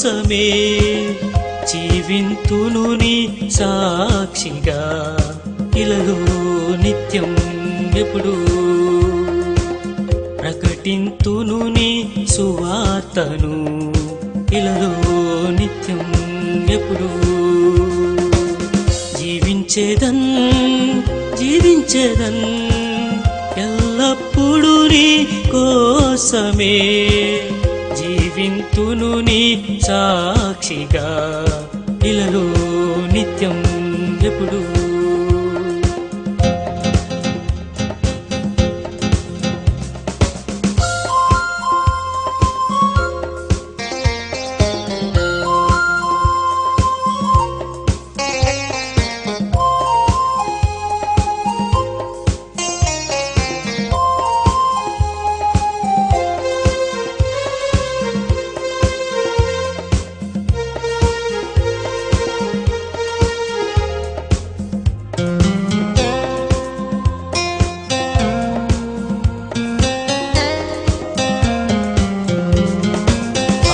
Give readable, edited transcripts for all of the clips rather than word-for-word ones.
కోసమే జీవింతును నీ సాక్షిగా ఇలలో నిత్యం ఎప్పుడు ప్రకటింతును నీ సువార్తను ఇలలో నిత్యం ఎప్పుడు జీవించేదన్ ఎల్లప్పుడూ నీ కోసమే జీవింతును నీ సాక్షిగా ఇలలో నిత్యం ఎప్పుడు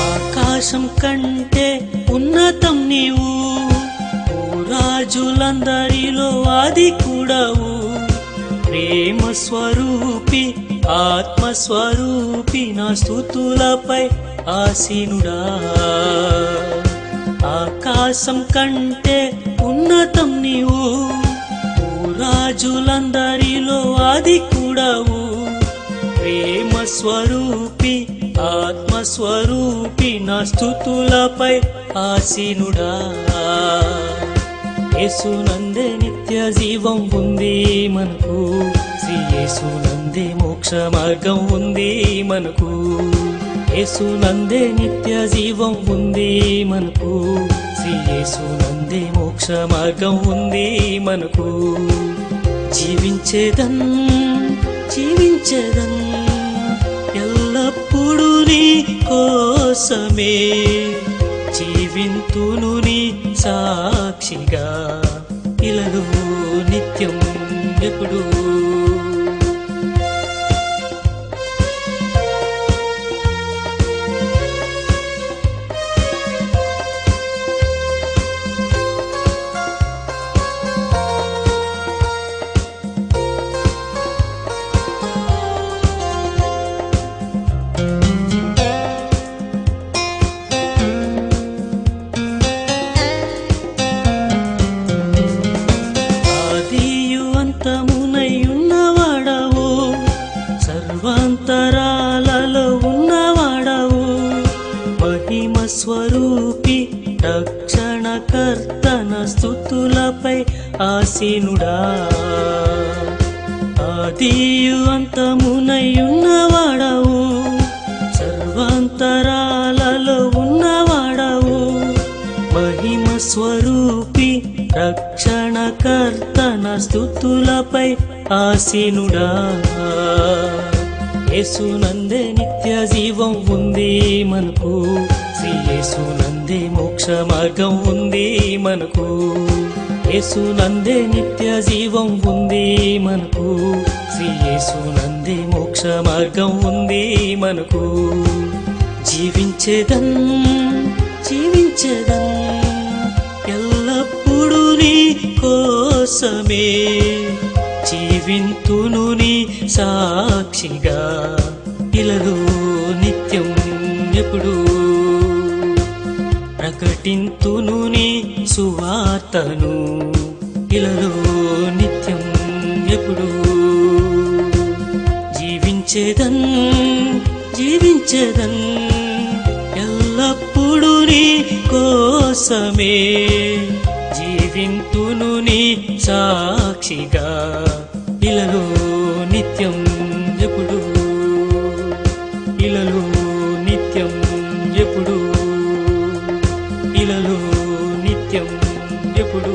ఆకాశం కంటే ఉన్నతం నీవు రాజులందరిలో ఆది కూడావు ప్రేమ స్వరూపి ఆత్మస్వరూపి నా స్తుతులపై ఆసీనుడా ఆకాశం కంటే ఉన్నతం నీవు రాజులందరిలో ఆది కూడావు ప్రేమ స్వరూపి ఆత్మస్వరూపి నా స్తుతులపై ఆసీనుడా యేసునందే నిత్య జీవం ఉంది మనకు శ్రీ యేసునందే మోక్ష మార్గం ఉంది మనకు యేసునందే నిత్య జీవం ఉంది మనకు శ్రీ యేసునందే మోక్ష మార్గం ఉంది మనకు జీవించేదన్ ఎల్లప్పుడూ నీ కోసమే జీవింతును నీ సాక్షిగా ఇలలో నిత్యం ఎప్పుడు ఉన్నవాడవు సర్వాంతరాలలో ఉన్నవాడవు మహిమ స్వరూపి రక్షణకర్తన స్తుతులపై ఆసీనుడా ఆదియు అంతమునై ఉన్నవాడవు సర్వాంతరాలలో ఉన్నవాడవు మహిమ స్వరూపి రక్షణకర్తన స్తుతులపై ఆసీనుడా యేసునందే నిత్య జీవం ఉంది మనకు శ్రీ యేసునందే మోక్ష మార్గం ఉంది మనకు యేసునందే నిత్య జీవం ఉంది మనకు శ్రీ యేసునందే మోక్ష మార్గం ఉంది మనకు జీవించేదన్ ఎల్లప్పుడూ నీ కోసమే జీవింతును నీ సాక్షిగా ఇలలో నిత్యం ఎప్పుడు ప్రకటింతును నీ సువార్తను ఇలలో నిత్యం ఎప్పుడు జీవించేదన్ ఎల్లప్పుడూ నీ కోసమే జీవింతును నీ సాక్షిగా ఇలలో నిత్యం ఎప్పుడు ఇలలో నిత్యం ఎప్పుడు ఇలలో నిత్యం ఎప్పుడు